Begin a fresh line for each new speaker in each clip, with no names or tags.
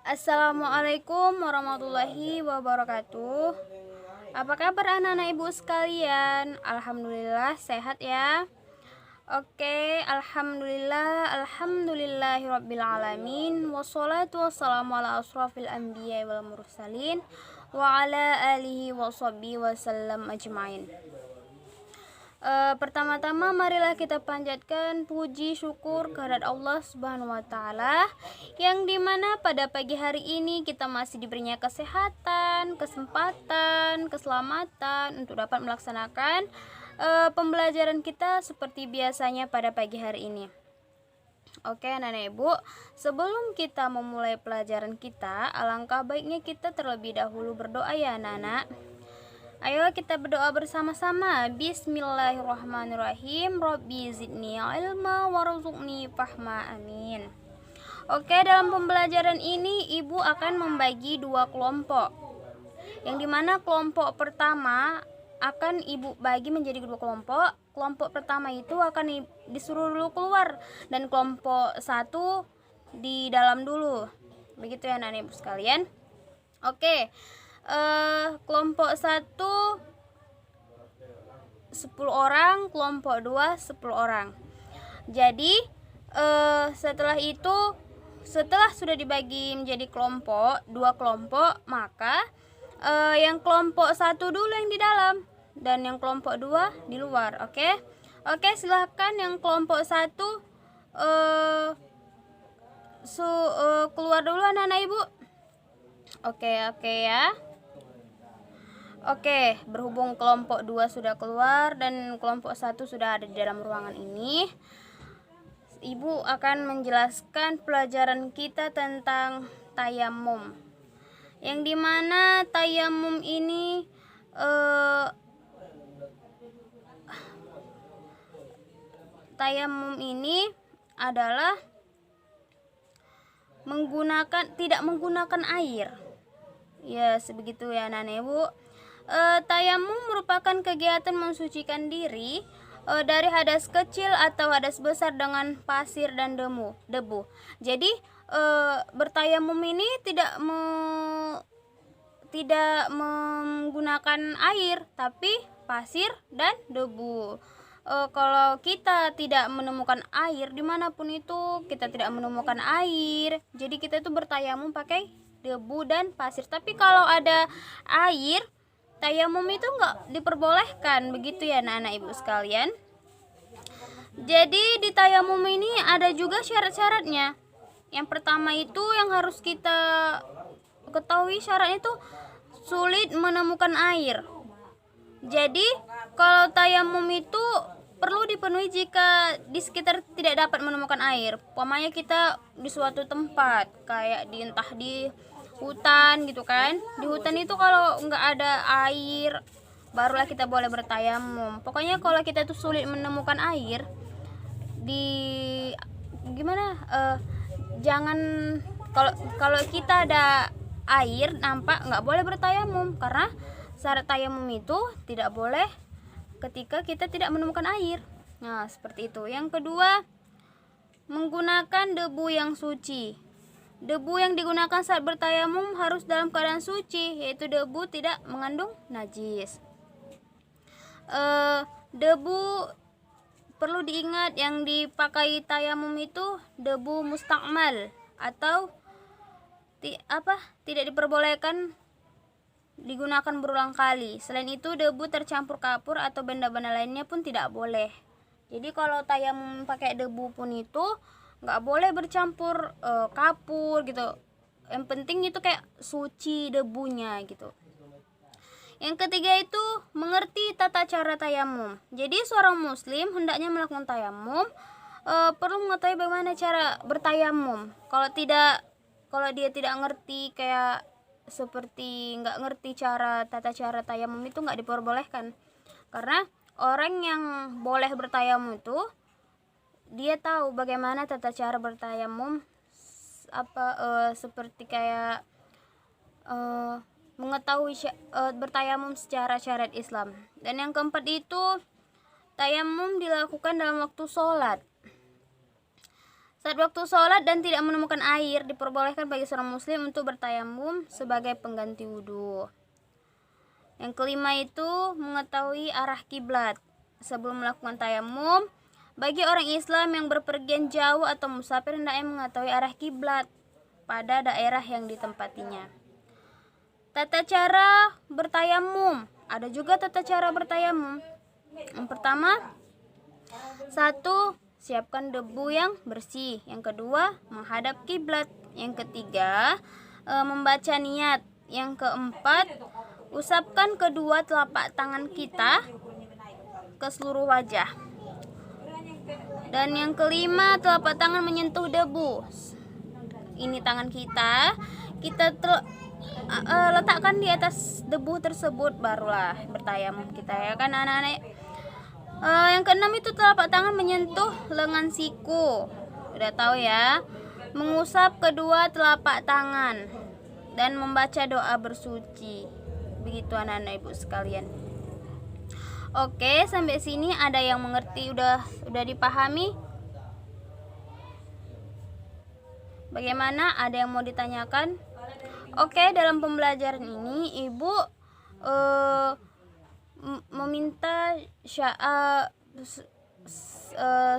Assalamualaikum warahmatullahi wabarakatuh. Apa kabar anak-anak ibu sekalian? Alhamdulillah sehat ya. Oke, alhamdulillahirabbil alamin. Wassalatu wassalamu ala asrofil anbiya wal mursalin wa ala alihi washabbihi wasallam ajmain. Pertama-tama marilah kita panjatkan puji syukur kehadirat Allah Subhanahu wa taala yang dimana pada pagi hari ini kita masih diberinya kesehatan, kesempatan, keselamatan untuk dapat melaksanakan pembelajaran kita seperti biasanya pada pagi hari ini. Oke anak-anak ibu, sebelum kita memulai pelajaran kita, alangkah baiknya kita terlebih dahulu berdoa ya anak-anak. Ayo kita berdoa bersama-sama. Bismillahirrahmanirrahim. Rabbi zidni ilma warzuqni fahma. Amin. Oke, dalam pembelajaran ini ibu akan membagi dua kelompok. Yang dimana kelompok pertama akan ibu bagi menjadi dua kelompok. Kelompok pertama itu akan disuruh dulu keluar dan kelompok satu di dalam dulu. Begitu ya anak-anak ibu sekalian. Oke. Kelompok 1 10 orang, kelompok 2 10 orang. Jadi setelah sudah dibagi menjadi dua kelompok, maka yang kelompok 1 dulu yang di dalam dan yang kelompok 2 di luar. Oke, silahkan yang kelompok 1 keluar dulu anak-anak ibu. Oke ya. Oke, berhubung kelompok 2 sudah keluar dan kelompok 1 sudah ada di dalam ruangan ini, ibu akan menjelaskan pelajaran kita tentang tayamum. Yang dimana tayamum ini adalah tidak menggunakan air. Ya, sebegitu ya anak-anak ibu. Tayamum merupakan kegiatan mensucikan diri dari hadas kecil atau hadas besar dengan pasir dan debu. Jadi bertayamum ini tidak menggunakan air, tapi pasir dan debu. Kalau kita tidak menemukan air dimanapun itu, kita tidak menemukan air, jadi kita itu bertayamum pakai debu dan pasir. Tapi kalau ada air, tayamum itu nggak diperbolehkan, begitu ya anak-anak ibu sekalian. Jadi di tayamum ini ada juga syarat-syaratnya. Yang pertama itu yang harus kita ketahui syaratnya itu sulit menemukan air. Jadi kalau tayamum itu perlu dipenuhi jika di sekitar tidak dapat menemukan air. Umpamanya kita di suatu tempat kayak entah di hutan gitu kan. Di hutan itu kalau nggak ada air barulah kita boleh bertayamum. Pokoknya kalau kita tuh sulit menemukan air jangan kalau kita ada air nampak nggak boleh bertayamum, karena syarat tayamum itu tidak boleh ketika kita tidak menemukan air. Nah, seperti itu. Yang kedua, menggunakan debu yang suci. Debu yang digunakan saat bertayamum harus dalam keadaan suci, yaitu debu tidak mengandung najis. Debu perlu diingat yang dipakai tayamum itu debu mustakmal atau tidak diperbolehkan digunakan berulang kali. Selain itu debu tercampur kapur atau benda-benda lainnya pun tidak boleh. Jadi kalau tayamum pakai debu pun itu nggak boleh bercampur kapur gitu. Yang penting itu kayak suci debunya gitu. Yang ketiga itu mengerti tata cara tayamum. Jadi seorang muslim hendaknya melakukan tayamum perlu mengetahui bagaimana cara bertayamum. Kalau dia tidak ngerti, kayak seperti nggak ngerti tata cara tayamum, itu nggak diperbolehkan. Karena orang yang boleh bertayamum itu dia tahu bagaimana tata cara bertayamum, seperti kayak mengetahui bertayamum secara syariat Islam. Dan yang keempat itu tayamum dilakukan dalam waktu sholat. Saat waktu sholat dan tidak menemukan air, diperbolehkan bagi seorang muslim untuk bertayamum sebagai pengganti wudhu. Yang kelima itu mengetahui arah kiblat. Sebelum melakukan tayamum, bagi orang Islam yang berpergian jauh atau musafir hendaknya mengetahui arah kiblat pada daerah yang ditempatinya. Tata cara bertayamum. Ada juga tata cara bertayamum. Yang pertama, 1. Siapkan debu yang bersih. Yang kedua, menghadap kiblat. Yang ketiga, membaca niat. Yang keempat, usapkan kedua telapak tangan kita ke seluruh wajah. Dan yang kelima, telapak tangan menyentuh debu. Ini tangan kita letakkan di atas debu tersebut, barulah bertayamum kita, ya kan anak-anak. Yang keenam itu telapak tangan menyentuh lengan siku. Udah tahu ya. Mengusap kedua telapak tangan dan membaca doa bersuci. Begitu anak-anak ibu sekalian. Oke, sampai sini ada yang mengerti, udah dipahami? Bagaimana? Ada yang mau ditanyakan? Oke, dalam pembelajaran ini ibu meminta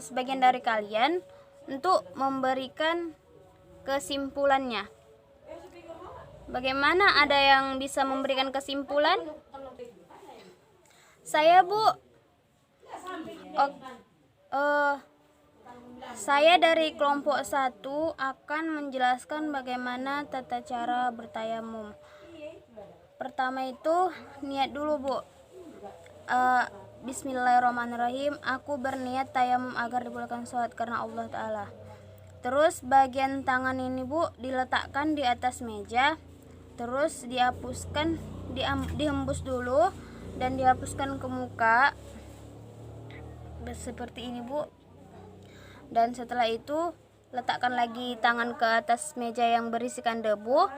sebagian dari kalian untuk memberikan kesimpulannya. Bagaimana, ada yang bisa memberikan kesimpulan? Saya, Bu. Saya dari kelompok 1 akan menjelaskan bagaimana tata cara bertayamum. Pertama itu niat dulu, Bu. Bismillahirrahmanirrahim. Aku berniat tayamum agar dibolehkan sholat karena Allah Ta'ala. Terus bagian tangan ini, Bu, diletakkan di atas meja. Terus dihembus dulu dan dihapuskan ke muka seperti ini, Bu. Dan setelah itu letakkan lagi tangan ke atas meja yang berisikan debu,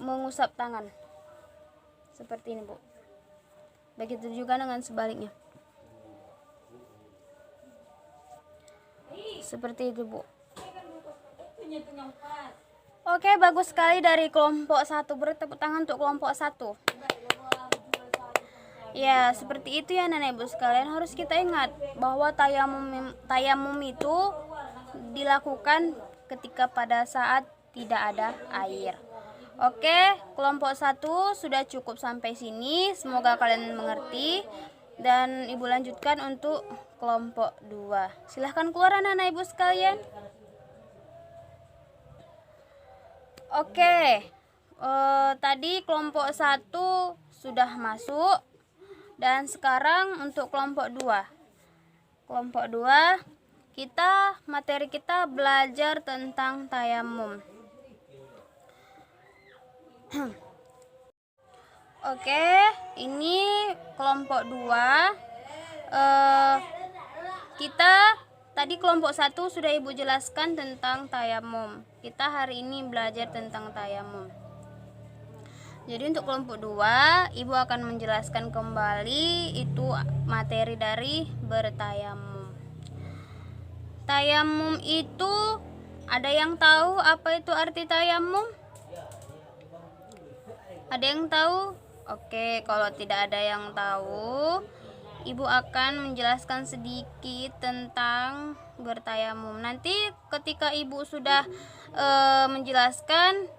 mengusap tangan seperti ini, Bu. Begitu juga dengan sebaliknya, seperti itu, Bu. Oke, bagus sekali dari kelompok 1. Beri tepuk tangan untuk kelompok 1. Ya, seperti itu ya Nenek Ibu sekalian. Harus kita ingat bahwa tayamum itu dilakukan ketika pada saat tidak ada air. Oke, kelompok 1 sudah cukup sampai sini. Semoga kalian mengerti. Dan Ibu lanjutkan untuk kelompok 2. Silahkan keluar anak-anak Ibu sekalian. Oke, tadi kelompok 1 sudah masuk. Dan sekarang untuk kelompok 2. Kelompok 2, materi kita belajar tentang tayamum. Oke, ini kelompok 2. Tadi kelompok 1 sudah Ibu jelaskan tentang tayamum. Kita hari ini belajar tentang tayamum. Jadi untuk kelompok 2, Ibu akan menjelaskan kembali itu materi dari bertayamum. Tayamum itu, ada yang tahu apa itu arti tayamum? Ada yang tahu? Oke, kalau tidak ada yang tahu, Ibu akan menjelaskan sedikit tentang bertayamum. Nanti ketika Ibu sudah menjelaskan,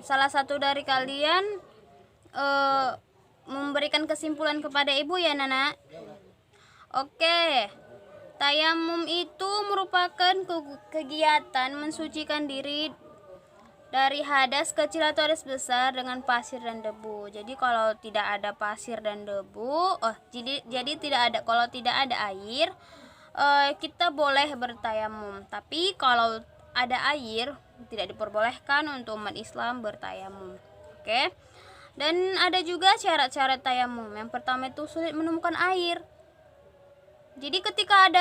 salah satu dari kalian memberikan kesimpulan kepada Ibu ya, Nana. Oke. Tayamum itu merupakan kegiatan mensucikan diri dari hadas kecil atau hadas besar dengan pasir dan debu. Jadi kalau tidak ada pasir dan debu, kalau tidak ada air, kita boleh bertayamum. Tapi kalau ada air, tidak diperbolehkan untuk umat Islam bertayamum. Oke. Dan ada juga syarat-syarat tayamum. Yang pertama itu sulit menemukan air. Jadi ketika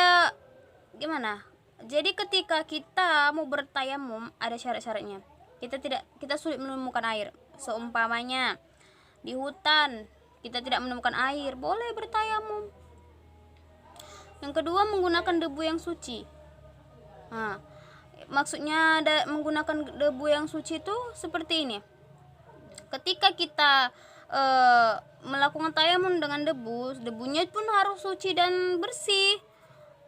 ketika kita mau bertayamum ada syarat-syaratnya. Kita sulit menemukan air. Seumpamanya di hutan kita tidak menemukan air, boleh bertayamum. Yang kedua, menggunakan debu yang suci. Nah, maksudnya menggunakan debu yang suci itu seperti ini. Ketika kita melakukan tayamum dengan debu, debunya pun harus suci dan bersih,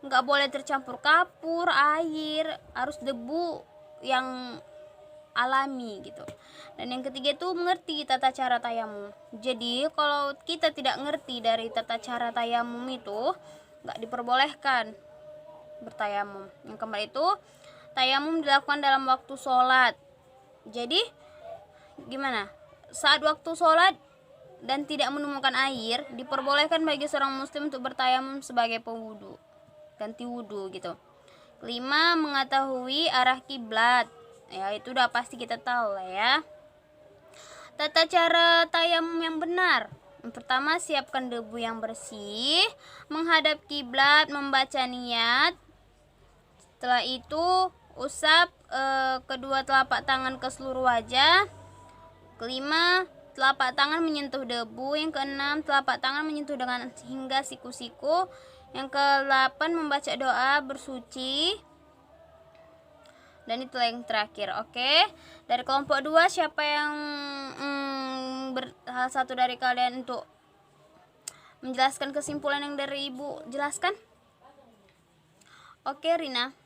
nggak boleh tercampur kapur, air, harus debu yang alami gitu. Dan yang ketiga itu mengerti tata cara tayamum. Jadi kalau kita tidak ngerti dari tata cara tayamum itu, nggak diperbolehkan bertayamum. Yang keempat itu tayamum dilakukan dalam waktu sholat. Jadi gimana? Saat waktu sholat dan tidak menemukan air, diperbolehkan bagi seorang muslim untuk bertayamum sebagai pewudu, ganti wudu gitu. Kelima, mengetahui arah kiblat. Ya, itu udah pasti kita tahu lah ya. Tata cara tayamum yang benar. Yang pertama, siapkan debu yang bersih, menghadap kiblat, membaca niat. Setelah itu, usap kedua telapak tangan ke seluruh wajah. Kelima, telapak tangan menyentuh debu. Yang keenam, telapak tangan menyentuh dengan hingga siku-siku. Yang ke-8, membaca doa bersuci. Dan itulah yang terakhir. Oke. Dari kelompok 2, siapa yang salah satu dari kalian untuk menjelaskan kesimpulan yang dari Ibu jelaskan? Oke, Rina.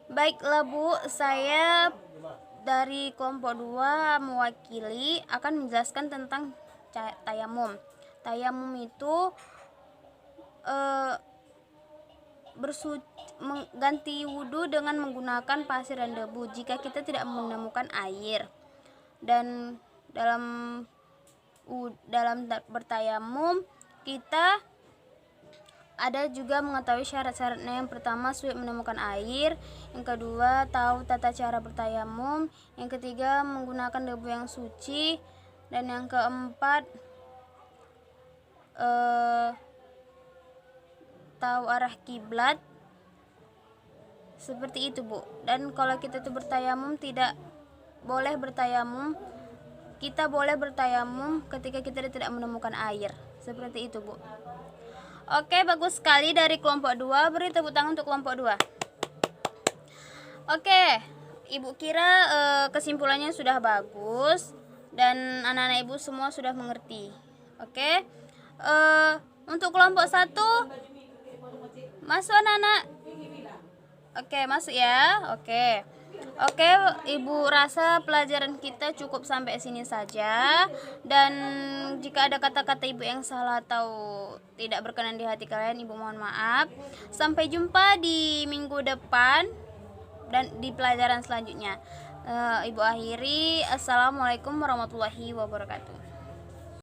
Baiklah Bu, saya dari kelompok 2 mewakili akan menjelaskan tentang tayamum. Tayamum itu mengganti wudhu dengan menggunakan pasir dan debu jika kita tidak menemukan air. Dan dalam bertayamum kita ada juga mengetahui syarat-syaratnya. Yang pertama, sulit menemukan air. Yang kedua, tahu tata cara bertayamum. Yang ketiga, menggunakan debu yang suci. Dan yang keempat, tahu arah kiblat. Seperti itu Bu. Dan kalau kita tuh bertayamum tidak boleh bertayamum, kita boleh bertayamum ketika kita tidak menemukan air. Seperti itu Bu. Oke, bagus sekali dari kelompok 2. Beri tepuk tangan untuk kelompok 2. Oke, Ibu kira kesimpulannya sudah bagus dan anak-anak Ibu semua sudah mengerti. Oke, untuk kelompok 1 masuk anak-anak. Oke, masuk ya. Oke, Ibu rasa pelajaran kita cukup sampai sini saja. Dan jika ada kata-kata Ibu yang salah atau tidak berkenan di hati kalian, Ibu mohon maaf. Sampai jumpa di minggu depan dan di pelajaran selanjutnya. Ibu akhiri. Assalamualaikum warahmatullahi wabarakatuh.